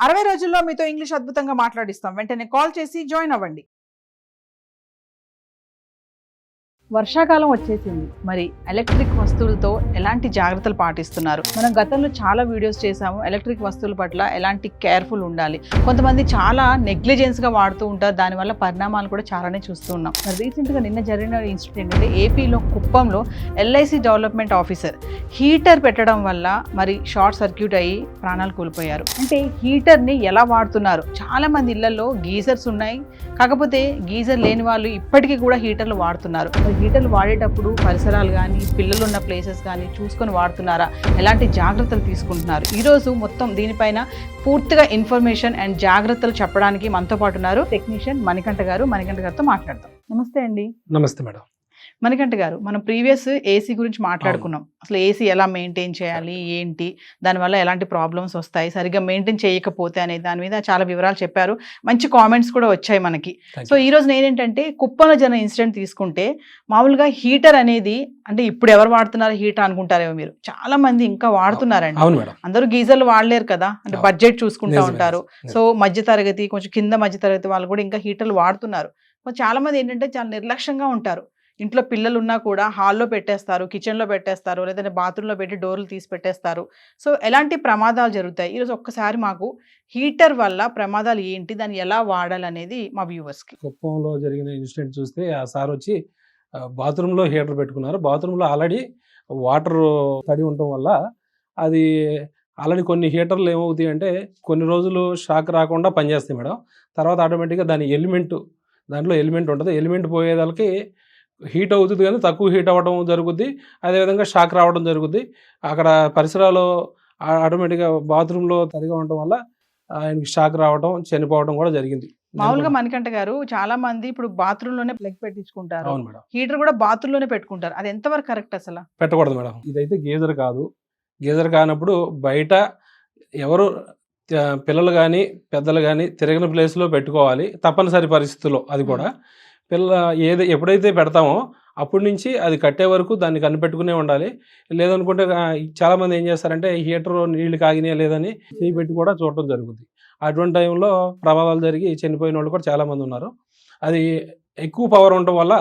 60 రోజుల్లో మీతో ఇంగ్లీష్ అద్భుతంగా మాట్లాడిస్తాం. వెంటనే కాల్ చేసి జాయిన్ అవ్వండి. వర్షాకాలం వచ్చేసింది. మరి ఎలక్ట్రిక్ వస్తువులతో ఎలాంటి జాగ్రత్తలు పాటిస్తున్నారు? మనం గతంలో చాలా వీడియోస్ చేసాము. ఎలక్ట్రిక్ వస్తువుల పట్ల ఎలాంటి కేర్ఫుల్ ఉండాలి. కొంతమంది చాలా నెగ్లిజెన్స్గా వాడుతూ ఉంటారు. దానివల్ల పరిణామాలు కూడా చాలానే చూస్తూ ఉన్నాం. మరి రీసెంట్గా నిన్న జరిగిన ఇన్సిడెంట్ ఏంటంటే ఏపీలో కుప్పంలో ఎల్ఐసి డెవలప్మెంట్ ఆఫీసర్ హీటర్ పెట్టడం వల్ల మరి షార్ట్ సర్క్యూట్ అయ్యి ప్రాణాలు కోల్పోయారు. అంటే హీటర్ని ఎలా వాడుతున్నారు? చాలా మంది ఇళ్లలో గీజర్స్ ఉన్నాయి. కాకపోతే గీజర్ లేని వాళ్ళు ఇప్పటికీ కూడా హీటర్లు వాడుతున్నారు. హీటర్లు వాడేటప్పుడు పరిసరాలు కానీ పిల్లలు ఉన్న ప్లేసెస్ కానీ చూసుకొని వాడుతున్నారా? ఎలాంటి జాగ్రత్తలు తీసుకుంటున్నారు? ఈరోజు మొత్తం దీనిపైన పూర్తిగా ఇన్ఫర్మేషన్ అండ్ జాగ్రత్తలు చెప్పడానికి మనతో పాటు ఉన్నారు టెక్నీషియన్ మణికంఠ గారు. మణికంఠ గారితో మాట్లాడతాం. నమస్తే అండి. నమస్తే మేడం. మణికంఠ గారు, మనం ప్రీవియస్ ఏసీ గురించి మాట్లాడుకున్నాం. అసలు ఏసీ ఎలా మెయింటైన్ చేయాలి, ఏంటి, దానివల్ల ఎలాంటి ప్రాబ్లమ్స్ వస్తాయి, సరిగ్గా మెయింటైన్ చేయకపోతే అనే దాని మీద చాలా వివరాలు చెప్పారు. మంచి కామెంట్స్ కూడా వచ్చాయి మనకి. సో ఈ రోజు నేనేంటంటే కుప్పంలో జరిగిన ఇన్సిడెంట్ తీసుకుంటే, మామూలుగా హీటర్ అనేది అంటే ఇప్పుడు ఎవరు వాడుతున్నారు హీటర్ అనుకుంటారేమో మీరు, చాలా మంది ఇంకా వాడుతున్నారండి. అందరూ గీజర్లు వాడలేరు కదా, అంటే బడ్జెట్ చూసుకుంటా ఉంటారు. సో మధ్య తరగతి, కొంచెం కింద మధ్య తరగతి వాళ్ళు కూడా ఇంకా హీటర్లు వాడుతున్నారు. చాలా మంది ఏంటంటే చాలా నిర్లక్ష్యంగా ఉంటారు. ఇంట్లో పిల్లలు ఉన్నా కూడా హాల్లో పెట్టేస్తారు, కిచెన్లో పెట్టేస్తారు, లేదంటే బాత్రూంలో పెట్టి డోర్లు తీసి పెట్టేస్తారు. సో ఎలాంటి ప్రమాదాలు జరుగుతాయి? ఈరోజు ఒక్కసారి మాకు హీటర్ వల్ల ప్రమాదాలు ఏంటి, దాన్ని ఎలా వాడాలనేది మా వ్యూవర్స్కి. కుప్పంలో జరిగిన ఇన్సిడెంట్ చూస్తే ఆ సార్ వచ్చి బాత్రూంలో హీటర్ పెట్టుకున్నారు. బాత్రూంలో ఆల్రెడీ వాటర్ తడి ఉండటం వల్ల అది ఆల్రెడీ కొన్ని హీటర్లు ఏమవుతాయి అంటే కొన్ని రోజులు షాక్ రాకుండా పనిచేస్తాయి మేడం. తర్వాత ఆటోమేటిక్గా దాంట్లో ఎలిమెంట్ ఉంటుంది. ఎలిమెంట్ పోయేదానికి హీట్ అవుతుంది కానీ తక్కువ హీట్ అవ్వడం జరుగుద్ది. అదేవిధంగా షాక్ రావడం జరుగుద్ది. అక్కడ పరిసరాలు ఆటోమేటిక్గా బాత్రూంలో తడిగా ఉండటం వల్ల ఆయనకి షాక్ రావడం, చనిపోవడం కూడా జరిగింది. మామూలుగా మణికంఠ గారు, చాలా మంది ఇప్పుడు బాత్రూంలోనే ప్లగ్ పెట్టించుకుంటారు. అవును మేడం. హీటర్ కూడా బాత్రూంలోనే పెట్టుకుంటారు. అది ఎంతవరకు కరెక్ట్? అసలు పెట్టకూడదు మేడం. ఇదైతే గీజర్ కాదు. గీజర్ కానప్పుడు బయట ఎవరు పిల్లలు కానీ పెద్దలు కానీ తిరగని ప్లేస్లో పెట్టుకోవాలి, తప్పనిసరి పరిస్థితుల్లో. అది కూడా ఎప్పుడైతే పెడతామో అప్పటి నుంచి అది కట్టే వరకు దాన్ని కనిపెట్టుకునే ఉండాలి. లేదనుకుంటే చాలామంది ఏం చేస్తారంటే హీటర్ నీళ్లు కాగినాయా లేదని చేయి పెట్టి కూడా చూడటం జరుగుతుంది. అటువంటి టైంలో ప్రమాదాలు జరిగి చనిపోయిన వాళ్ళు కూడా చాలామంది ఉన్నారు. అది ఎక్కువ పవర్ ఉండటం వల్ల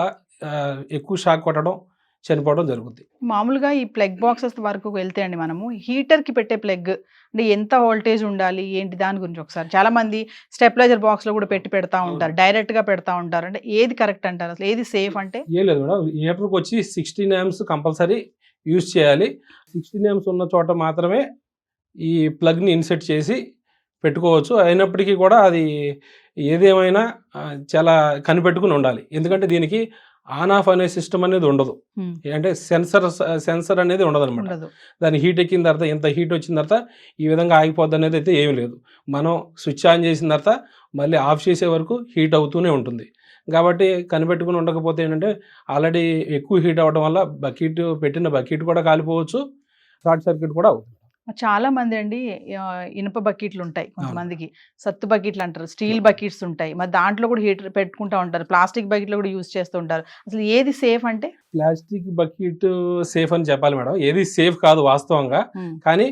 ఎక్కువ షాక్ కొట్టడం, చనిపోవడం జరుగుతుంది. మామూలుగా ఈ ప్లగ్ బాక్సెస్ వరకు వెళ్తే అండి, మనము హీటర్కి పెట్టే ప్లగ్ అంటే ఎంత వోల్టేజ్ ఉండాలి ఏంటి, దాని గురించి ఒకసారి. చాలా మంది స్టెబిలైజర్ బాక్స్లో కూడా పెడతా ఉంటారు, డైరెక్ట్గా పెడతా ఉంటారు. అంటే ఏది కరెక్ట్ అంటారు? అసలు ఏది సేఫ్ అంటే? ఏం లేదు మేడం, హీటర్కి వచ్చి 16 amps కంపల్సరీ యూజ్ చేయాలి. 16 amps ఉన్న చోట మాత్రమే ఈ ప్లగ్ని ఇన్సెట్ చేసి పెట్టుకోవచ్చు. అయినప్పటికీ కూడా అది ఏదేమైనా చాలా కనిపెట్టుకుని ఉండాలి. ఎందుకంటే దీనికి ఆన్ ఆఫ్ అనే సిస్టమ్ అనేది ఉండదు. అంటే సెన్సర్ అనేది ఉండదు అనమాట. దాని హీట్ ఎక్కిన తర్వాత, ఎంత హీట్ వచ్చిన తర్వాత ఈ విధంగా ఆగిపోద్ది అనేది అయితే ఏమి లేదు. మనం స్విచ్ ఆన్ చేసిన తర్వాత మళ్ళీ ఆఫ్ చేసే వరకు హీట్ అవుతూనే ఉంటుంది. కాబట్టి కనిపెట్టుకుని ఉండకపోతే ఏంటంటే ఆల్రెడీ ఎక్కువ హీట్ అవ్వడం వల్ల పెట్టిన బకెట్ కూడా కాలిపోవచ్చు, షార్ట్ సర్క్యూట్ కూడా అవుతుంది. చాలా మంది అండి ఇనుప బకెట్లు ఉంటాయి, కొంతమందికి సత్తు బకెట్లు అంటారు, స్టీల్ బకెట్స్ ఉంటాయి, మరి దాంట్లో కూడా హీటర్ పెట్టుకుంటూ ఉంటారు, ప్లాస్టిక్ బకెట్లు కూడా యూజ్ చేస్తూ ఉంటారు. అసలు ఏది సేఫ్ అంటే? ప్లాస్టిక్ బకెట్ సేఫ్ అని చెప్పాలి మేడం. ఏది సేఫ్ కాదు వాస్తవంగా. కానీ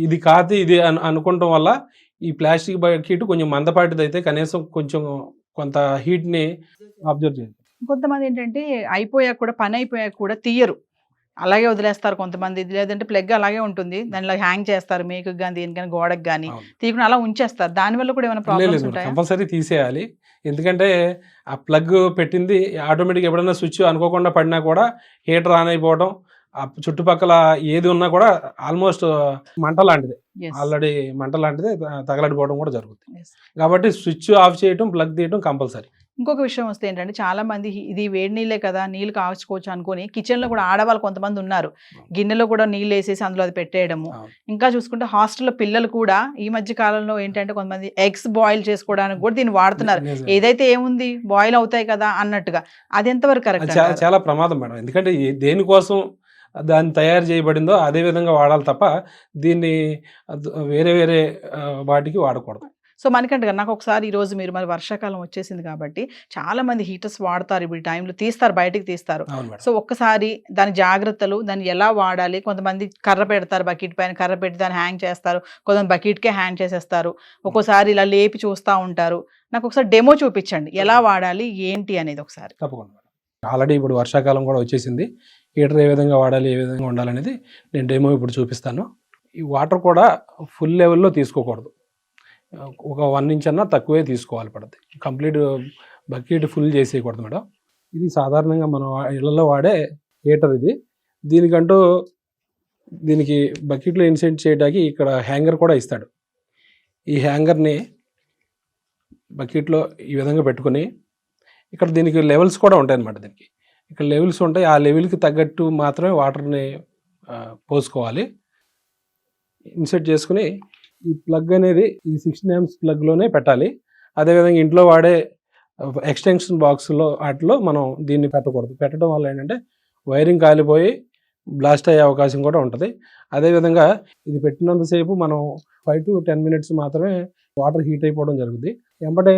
ఇది కాదు ఇది అనుకోవటం వల్ల ఈ ప్లాస్టిక్ బకెట్ కొంచెం మందపాటిది అయితే కనీసం కొంత హీట్ని అబ్జర్వ్ చేయాలి. కొంతమంది ఏంటంటే పని అయిపోయాక కూడా తీయరు, అలాగే వదిలేస్తారు కొంతమంది. లేదంటే ప్లగ్ అలాగే ఉంటుంది, దానిలో హ్యాంగ్ చేస్తారు, మేకు కానీ దేనికైనా గోడకు కానీ తీయకుండా అలా ఉంచేస్తారు. దానివల్ల కూడా ఏమైనా ప్రాబ్లమ్స్ ఉంటాయా? కంపల్సరీ తీసేయాలి. ఎందుకంటే ఆ ప్లగ్ పెట్టింది ఆటోమేటిక్ ఎప్పుడైనా స్విచ్ అనుకోకుండా పడినా కూడా హీటర్ ఆన్ అయిపోవడం, ఆ చుట్టుపక్కల ఏది ఉన్నా కూడా ఆల్మోస్ట్ మంట లాంటిదే, ఆల్రెడీ మంట లాంటిదే తగలడిపోవడం కూడా జరుగుతుంది. కాబట్టి స్విచ్ ఆఫ్ చేయడం, ప్లగ్ తీయడం కంపల్సరీ. ఇంకొక విషయం వస్తే ఏంటంటే, చాలా మంది ఇది వేడి నీళ్ళే కదా, నీళ్ళు కాచుకోవచ్చు అనుకుని కిచెన్లో కూడా ఆడవాళ్ళు కొంతమంది ఉన్నారు, గిన్నెలో కూడా నీళ్ళు వేసేసి అందులో అది పెట్టేయడము. ఇంకా చూసుకుంటే హాస్టల్లో పిల్లలు కూడా ఈ మధ్య కాలంలో ఏంటంటే కొంతమంది ఎగ్స్ బాయిల్ చేసుకోవడానికి కూడా దీన్ని వాడుతున్నారు. ఏదైతే ఏముంది బాయిల్ అవుతాయి కదా అన్నట్టుగా. అది ఎంతవరకు కరెక్ట్? చాలా ప్రమాదం మేడం. ఎందుకంటే దేనికోసం దాన్ని తయారు చేయబడిందో అదే విధంగా వాడాలి తప్ప దీన్ని వేరే వాటికి వాడకూడదు. సో మనకంటే కదా నాకు ఒకసారి ఈరోజు మీరు మరి వర్షాకాలం వచ్చేసింది కాబట్టి చాలా మంది హీటర్స్ వాడతారు, ఇప్పుడు ఈ టైంలో తీస్తారు, బయటికి తీస్తారు. అవును మేడం. సో ఒక్కసారి దాని జాగ్రత్తలు, దాన్ని ఎలా వాడాలి, కొంతమంది కర్ర పెడతారు, బకెట్ పైన కర్ర పెట్టి దాన్ని హ్యాంగ్ చేస్తారు, కొంతమంది బకెట్కే హ్యాంగ్ చేసేస్తారు, ఒక్కోసారి ఇలా లేపి చూస్తూ ఉంటారు. నాకు ఒకసారి డెమో చూపించండి ఎలా వాడాలి ఏంటి అనేది ఒకసారి. తప్పకుండా మేడం. ఆల్రెడీ ఇప్పుడు వర్షాకాలం కూడా వచ్చేసింది, హీటర్ ఏ విధంగా వాడాలి, ఏ విధంగా ఉండాలనేది నేను డెమో ఇప్పుడు చూపిస్తాను. ఈ వాటర్ కూడా ఫుల్ లెవెల్లో తీసుకోకూడదు, ఒక 1 ఇంచ్ అన్నా తక్కువే తీసుకోవాలి పడుతుంది. కంప్లీట్ బకెట్ ఫుల్ చేసేయకూడదు మేడం. ఇది సాధారణంగా మనం ఇళ్లలో వాడే హీటర్ ఇది. దీనికి బకెట్లో ఇన్సెంట్ చేయడానికి ఇక్కడ హ్యాంగర్ కూడా ఇస్తాడు. ఈ హ్యాంగర్ని బకెట్లో ఈ విధంగా పెట్టుకుని ఇక్కడ దీనికి లెవెల్స్ కూడా ఉంటాయి అన్నమాట. దీనికి ఇక్కడ లెవెల్స్ ఉంటాయి, ఆ లెవెల్కి తగ్గట్టు మాత్రమే వాటర్ని పోసుకోవాలి. ఇన్సెట్ చేసుకుని ఈ ప్లగ్ అనేది ఈ 16 amps ప్లగ్లోనే పెట్టాలి. అదేవిధంగా ఇంట్లో వాడే ఎక్స్టెన్షన్ బాక్స్లో వాటిలో మనం దీన్ని పెట్టకూడదు. పెట్టడం వల్ల ఏంటంటే వైరింగ్ కాలిపోయి బ్లాస్ట్ అయ్యే అవకాశం కూడా ఉంటుంది. అదేవిధంగా ఇది పెట్టినంతసేపు మనం 5 to 10 minutes మాత్రమే వాటర్ హీట్ అయిపోవడం జరుగుతుంది. వెంబడే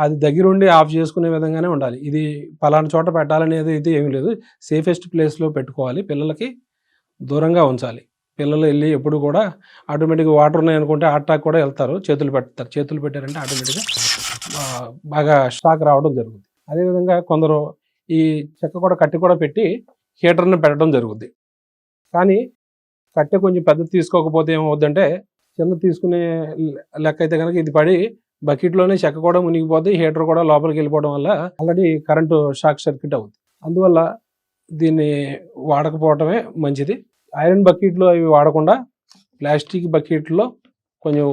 అది దగ్గరుండి ఆఫ్ చేసుకునే విధంగానే ఉండాలి. ఇది పలానా చోట పెట్టాలనేది అయితే ఏమీ లేదు, సేఫెస్ట్ ప్లేస్లో పెట్టుకోవాలి, పిల్లలకి దూరంగా ఉంచాలి. పిల్లలు వెళ్ళి ఎప్పుడు కూడా ఆటోమేటిక్గా వాటర్ ఉన్నాయనుకుంటే అటాక్ కూడా వెళ్తారు, చేతులు పెట్టారంటే ఆటోమేటిక్గా బాగా షాక్ రావడం జరుగుతుంది. అదేవిధంగా కొందరు ఈ చెక్క కూడా కట్టి కూడా పెట్టి హీటర్ని పెట్టడం జరుగుద్ది. కానీ కట్టె కొంచెం పెద్దది తీసుకోకపోతే ఏమవుద్దంటే, చిన్న తీసుకునే లెక్క అయితే కనుక ఇది పడి బకెట్లోనే చెక్క కూడా మునిగిపోద్ది, హీటర్ కూడా లోపలికి వెళ్ళిపోవడం వల్ల ఆల్రెడీ కరెంటు షాక్ సర్క్యూట్ అవుతుంది. అందువల్ల దీన్ని వాడకపోవటమే మంచిది. ఐరన్ బకెట్లు అవి వాడకుండా ప్లాస్టిక్ బకెట్లో కొంచెం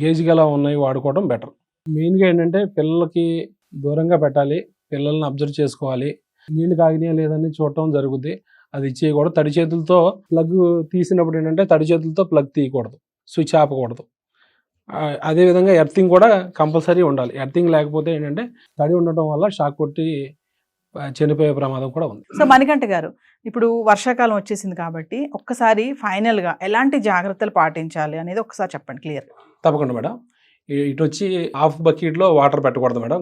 గేజ్ గల ఉన్నవి వాడుకోవడం బెటర్. మెయిన్గా ఏంటంటే పిల్లలకి దూరంగా పెట్టాలి, పిల్లల్ని అబ్జర్వ్ చేసుకోవాలి, నీళ్లు కాగినాయా లేదని చూడటం జరుగుద్ది. అది ఇచ్చేయకూడదు. తడి చేతులతో ప్లగ్ తీసినప్పుడు ఏంటంటే తడి చేతులతో ప్లగ్ తీయకూడదు, స్విచ్ ఆపకూడదు. అదేవిధంగా ఎర్తింగ్ కూడా కంపల్సరీ ఉండాలి. ఎర్తింగ్ లేకపోతే ఏంటంటే తడి ఉండటం వల్ల షాక్ కొట్టి చనిపోయే ప్రమాదం కూడా ఉంది. సో మణికంఠ గారు, ఇప్పుడు వర్షాకాలం వచ్చేసింది కాబట్టి ఒక్కసారి ఫైనల్గా ఎలాంటి జాగ్రత్తలు పాటించాలి అనేది ఒకసారి చెప్పండి క్లియర్. తప్పకుండా మేడం. ఇటు వచ్చి హాఫ్ బకెట్లో వాటర్ పెట్టకూడదు మేడం.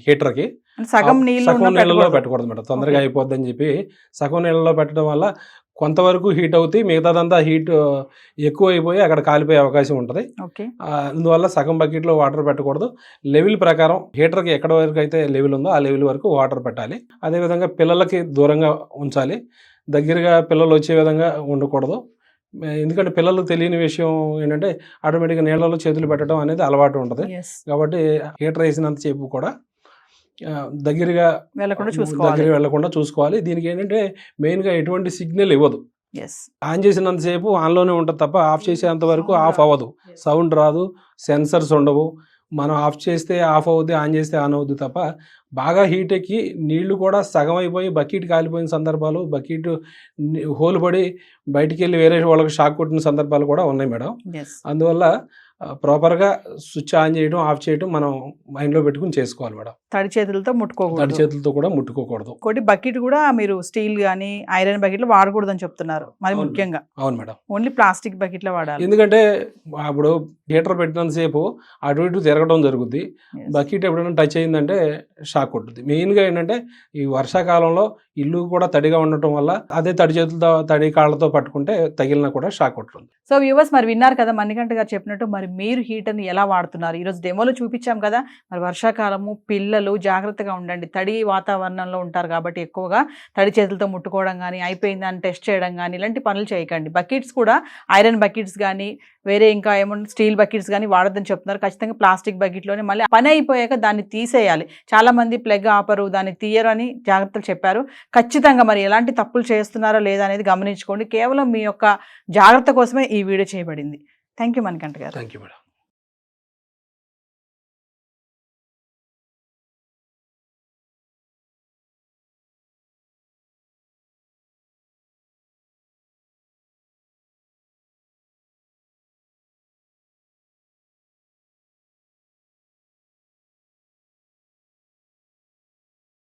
హీటర్కి సగం నీళ్ళలో పెట్టకూడదు మేడం, తొందరగా అయిపోద్ది అని చెప్పి సగం నీళ్ళలో పెట్టడం వల్ల కొంతవరకు హీట్ అవుతాయి, మిగతాదంతా హీట్ ఎక్కువ అయిపోయి అక్కడ కాలిపోయే అవకాశం ఉంటుంది. అందువల్ల సగం బకెట్లో వాటర్ పెట్టకూడదు. లెవెల్ ప్రకారం హీటర్కి ఎక్కడ వరకు అయితే లెవెల్ ఉందో ఆ లెవెల్ వరకు వాటర్ పెట్టాలి. అదేవిధంగా పిల్లలకి దూరంగా ఉంచాలి, దగ్గరగా పిల్లలు వచ్చే విధంగా ఉండకూడదు. ఎందుకంటే పిల్లలకు తెలియని విషయం ఏంటంటే ఆటోమేటిక్గా నీళ్ళలో చేతులు పెట్టడం అనేది అలవాటు ఉంటుంది. కాబట్టి హీటర్ వేసినంత సేపు కూడా దగ్గరగా వెళ్లకుండా చూసుకోవాలి. దీనికి ఏంటంటే మెయిన్గా ఎటువంటి సిగ్నల్ ఇవ్వదు. ఆన్ చేసినంతసేపు ఆన్లోనే ఉంటుంది తప్ప ఆఫ్ చేసేంత వరకు ఆఫ్ అవ్వదు, సౌండ్ రాదు, సెన్సర్స్ ఉండవు. మనం ఆఫ్ చేస్తే ఆఫ్ అవుద్ది, ఆన్ చేస్తే ఆన్ అవుద్ది తప్ప బాగా హీట్ ఎక్కి నీళ్లు కూడా సగం అయిపోయి బకెట్ కాలిపోయిన సందర్భాలు, బకెట్ హోల్ పడి బయటికి వెళ్ళి వేరే వాళ్ళకి షాక్ కొట్టిన సందర్భాలు కూడా ఉన్నాయి మేడం. అందువల్ల ప్రాపర్గా స్విచ్ ఆన్ చేయడం, ఆఫ్ చేయడం మనం మైండ్లో పెట్టుకుని చేసుకోవాలి మేడం. తడి చేతులతో కూడా ముట్టుకోకూడదు. ఒకటి బకెట్ కూడా మీరు స్టీల్ కానీ ఐరన్ బకెట్లు వాడకూడదని చెప్తున్నారు మరి ముఖ్యంగా. అవును మేడం, ఓన్లీ ప్లాస్టిక్ బకెట్లో వాడాలి. ఎందుకంటే అప్పుడు హీటర్ పెట్టినంతసేపు అటు ఇటు తిరగడం జరుగుద్ది, బకెట్ ఎప్పుడైనా టచ్ అయిందంటే షాక్ కొట్టుద్ది. మెయిన్గా ఏంటంటే ఈ వర్షాకాలంలో ఇల్లు కూడా తడిగా ఉండటం వల్ల అదే తడి చేతులతో తడి కాళ్ళతో పట్టుకుంటే తగిలినా కూడా షాక్ కొట్టుతుంది. సో వ్యూవర్స్ మరి విన్నారు కదా మణికంఠ గారు చెప్పినట్టు, మరి మీరు హీటర్ని ఎలా వాడుతున్నారు ఈరోజు డెమోలో చూపించాం కదా. మరి వర్షాకాలము పిల్లలు జాగ్రత్తగా ఉండండి, తడి వాతావరణంలో ఉంటారు కాబట్టి ఎక్కువగా తడి చేతులతో ముట్టుకోవడం కానీ, అయిపోయిందని టెస్ట్ చేయడం కానీ ఇలాంటి పనులు చేయకండి. బకెట్స్ కూడా ఐరన్ బకెట్స్ కానీ వేరే ఇంకా ఏమన్నా స్టీల్ బకెట్స్ కానీ వాడొద్దని చెప్తున్నారు. ఖచ్చితంగా ప్లాస్టిక్ బకెట్లోనే మళ్ళీ పని అయిపోయాక దాన్ని తీసేయాలి. చాలా మంది ప్లగ్ ఆపరు, దాన్ని తీయరు అని జాగ్రత్తలు చెప్పారు. ఖచ్చితంగా మరి ఎలాంటి తప్పులు చేస్తున్నారో లేదా అనేది గమనించుకోండి. కేవలం మీ యొక్క జాగ్రత్త కోసమే ఈ వీడియో చేయబడింది. థ్యాంక్ యూ మణికంఠ గారు. Thank you madam.